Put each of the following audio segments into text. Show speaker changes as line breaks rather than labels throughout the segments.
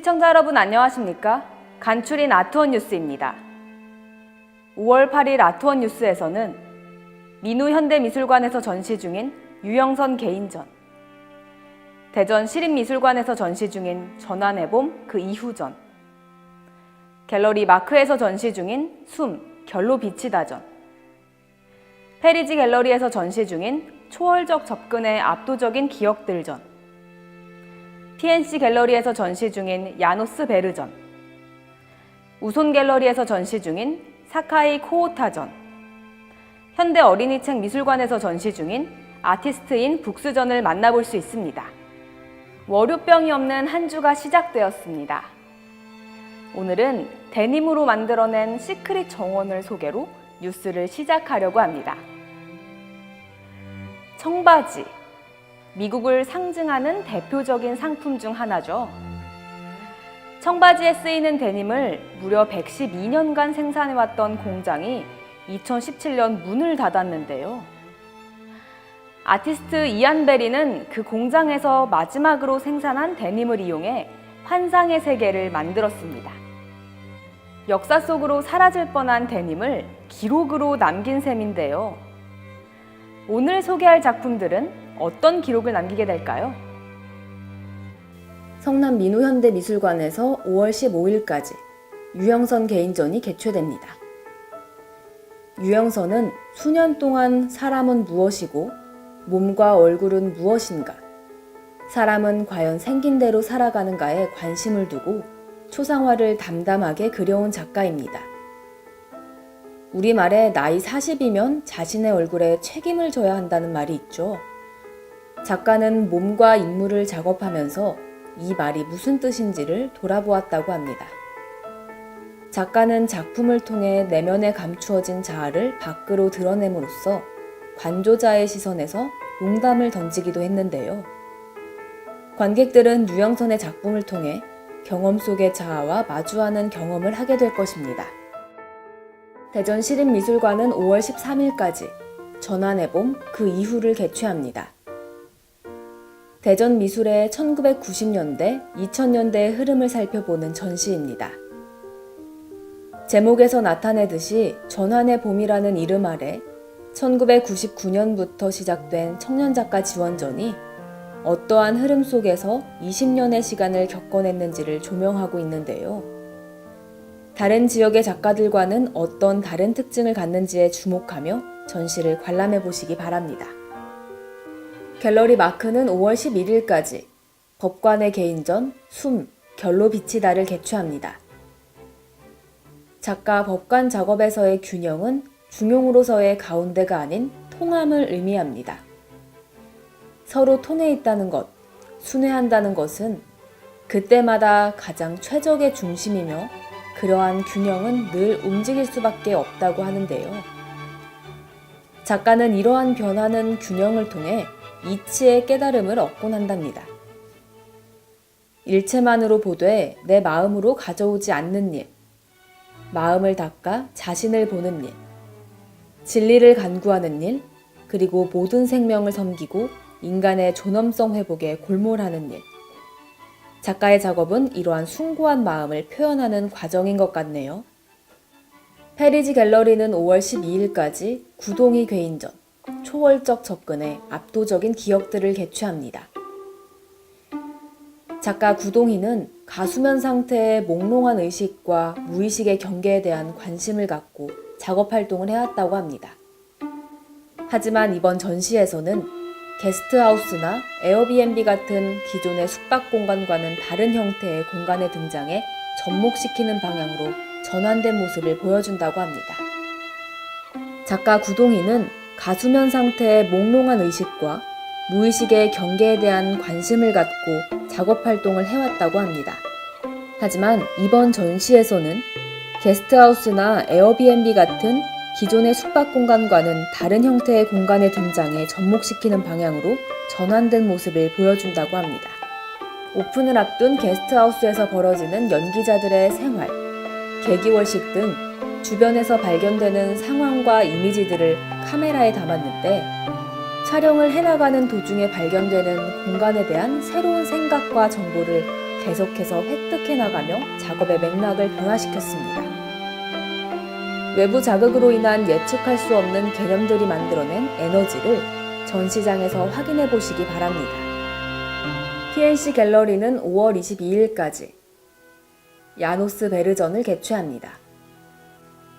시청자 여러분 안녕하십니까? 간추린 아트원 뉴스입니다. 5월 8일 아트원 뉴스에서는 민우현대미술관에서 전시 중인 유영선 개인전, 대전 시립미술관에서 전시 중인 전환의 봄 그 이후전, 갤러리 마크에서 전시 중인 숨 결로 비치다전, 페리지 갤러리에서 전시 중인 초월적 접근의 압도적인 기억들전, PNC 갤러리에서 전시 중인 야노스 베르전, 우손 갤러리에서 전시 중인 사카이 코오타전, 현대 어린이책 미술관에서 전시 중인 아티스트인 북스전을 만나볼 수 있습니다. 월요병이 없는 한 주가 시작되었습니다. 오늘은 데님으로 만들어낸 시크릿 정원을 소개로 뉴스를 시작하려고 합니다. 청바지, 미국을 상징하는 대표적인 상품 중 하나죠. 청바지에 쓰이는 데님을 무려 112년간 생산해왔던 공장이 2017년 문을 닫았는데요. 아티스트 이안 베리는 그 공장에서 마지막으로 생산한 데님을 이용해 환상의 세계를 만들었습니다. 역사 속으로 사라질 뻔한 데님을 기록으로 남긴 셈인데요. 오늘 소개할 작품들은 어떤 기록을 남기게 될까요? 성남 민우현대미술관에서 5월 15일까지 유영선 개인전이 개최됩니다. 유영선은 수년 동안 사람은 무엇이고 몸과 얼굴은 무엇인가, 사람은 과연 생긴 대로 살아가는가에 관심을 두고 초상화를 담담하게 그려온 작가입니다. 우리말에 나이 40이면 자신의 얼굴에 책임을 져야 한다는 말이 있죠. 작가는 몸과 인물을 작업하면서 이 말이 무슨 뜻인지를 돌아보았다고 합니다. 작가는 작품을 통해 내면에 감추어진 자아를 밖으로 드러냄으로써 관조자의 시선에서 농담을 던지기도 했는데요. 관객들은 유영선의 작품을 통해 경험 속의 자아와 마주하는 경험을 하게 될 것입니다. 대전 시립미술관은 5월 13일까지 전환의 봄 그 이후를 개최합니다. 대전 미술의 1990년대, 2000년대의 흐름을 살펴보는 전시입니다. 제목에서 나타내듯이 전환의 봄이라는 이름 아래 1999년부터 시작된 청년작가 지원전이 어떠한 흐름 속에서 20년의 시간을 겪어냈는지를 조명하고 있는데요. 다른 지역의 작가들과는 어떤 다른 특징을 갖는지에 주목하며 전시를 관람해 보시기 바랍니다. 갤러리 마크는 5월 11일까지 법관의 개인전 숨 결로 비치다를 개최합니다. 작가 법관 작업에서의 균형은 중용으로서의 가운데가 아닌 통함을 의미합니다. 서로 통해 있다는 것, 순회한다는 것은 그때마다 가장 최적의 중심이며 그러한 균형은 늘 움직일 수밖에 없다고 하는데요. 작가는 이러한 변화는 균형을 통해 이치의 깨달음을 얻곤 한답니다. 일체만으로 보되 내 마음으로 가져오지 않는 일, 마음을 닦아 자신을 보는 일, 진리를 간구하는 일, 그리고 모든 생명을 섬기고 인간의 존엄성 회복에 골몰하는 일. 작가의 작업은 이러한 숭고한 마음을 표현하는 과정인 것 같네요. 페리지 갤러리는 5월 12일까지 구동이 괴인전, 초월적 접근의 압도적인 기억들을 개최합니다. 작가 구동희는 가수면 상태의 몽롱한 의식과 무의식의 경계에 대한 관심을 갖고 작업 활동을 해왔다고 합니다. 하지만 이번 전시에서는 게스트하우스나 에어비앤비 같은 기존의 숙박 공간과는 다른 형태의 공간에 등장해 접목시키는 방향으로 전환된 모습을 보여준다고 합니다. 작가 구동희는 가수면 상태의 몽롱한 의식과 무의식의 경계에 대한 관심을 갖고 작업 활동을 해왔다고 합니다. 하지만 이번 전시에서는 게스트하우스나 에어비앤비 같은 기존의 숙박 공간과는 다른 형태의 공간에 등장해 접목시키는 방향으로 전환된 모습을 보여준다고 합니다. 오픈을 앞둔 게스트하우스에서 벌어지는 연기자들의 생활, 개기월식 등 주변에서 발견되는 상황과 이미지들을 카메라에 담았는데 촬영을 해나가는 도중에 발견되는 공간에 대한 새로운 생각과 정보를 계속해서 획득해 나가며 작업의 맥락을 변화시켰습니다. 외부 자극으로 인한 예측할 수 없는 개념들이 만들어낸 에너지를 전시장에서 확인해 보시기 바랍니다. PNC 갤러리는 5월 22일까지 야노스 베르전을 개최합니다.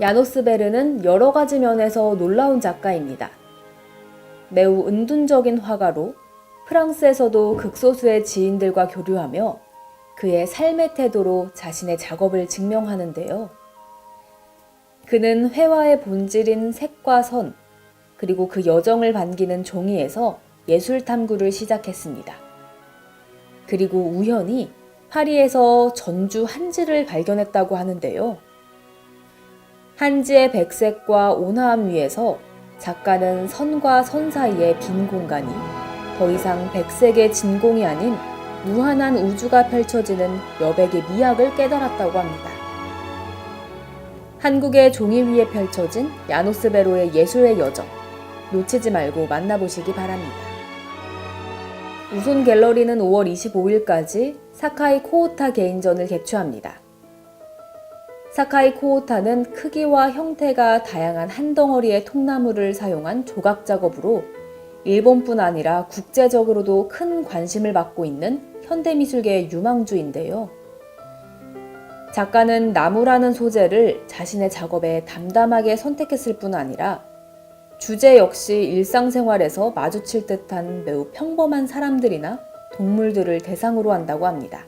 야노스 베르는 여러 가지 면에서 놀라운 작가입니다. 매우 은둔적인 화가로 프랑스에서도 극소수의 지인들과 교류하며 그의 삶의 태도로 자신의 작업을 증명하는데요. 그는 회화의 본질인 색과 선, 그리고 그 여정을 반기는 종이에서 예술 탐구를 시작했습니다. 그리고 우연히 파리에서 전주 한지를 발견했다고 하는데요. 한지의 백색과 온화함 위에서 작가는 선과 선 사이의 빈 공간이 더 이상 백색의 진공이 아닌 무한한 우주가 펼쳐지는 여백의 미학을 깨달았다고 합니다. 한국의 종이 위에 펼쳐진 야노스 베로의 예술의 여정, 놓치지 말고 만나보시기 바랍니다. 우손 갤러리는 5월 25일까지 사카이 코오타 개인전을 개최합니다. 사카이 코오타는 크기와 형태가 다양한 한 덩어리의 통나무를 사용한 조각 작업으로 일본뿐 아니라 국제적으로도 큰 관심을 받고 있는 현대미술계의 유망주인데요. 작가는 나무라는 소재를 자신의 작업에 담담하게 선택했을 뿐 아니라 주제 역시 일상생활에서 마주칠 듯한 매우 평범한 사람들이나 동물들을 대상으로 한다고 합니다.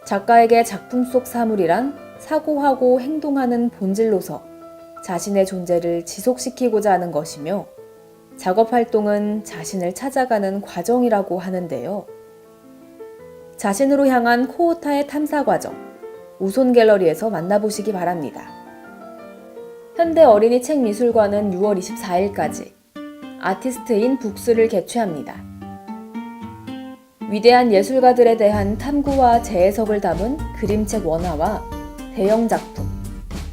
작가에게 작품 속 사물이란 사고하고 행동하는 본질로서 자신의 존재를 지속시키고자 하는 것이며 작업 활동은 자신을 찾아가는 과정이라고 하는데요. 자신으로 향한 코오타의 탐사 과정, 우손 갤러리에서 만나보시기 바랍니다. 현대 어린이 책 미술관은 6월 24일까지 아티스트인 북스를 개최합니다. 위대한 예술가들에 대한 탐구와 재해석을 담은 그림책 원화와 대형 작품,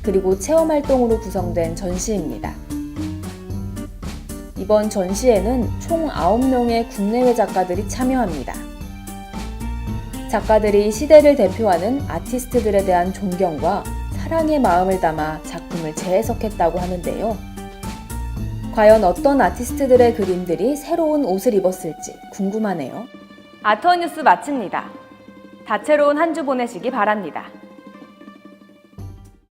그리고 체험활동으로 구성된 전시입니다. 이번 전시에는 총 9명의 국내외 작가들이 참여합니다. 작가들이 시대를 대표하는 아티스트들에 대한 존경과 사랑의 마음을 담아 작품을 재해석했다고 하는데요. 과연 어떤 아티스트들의 그림들이 새로운 옷을 입었을지 궁금하네요. 아트원뉴스 마칩니다. 다채로운 한 주 보내시기 바랍니다.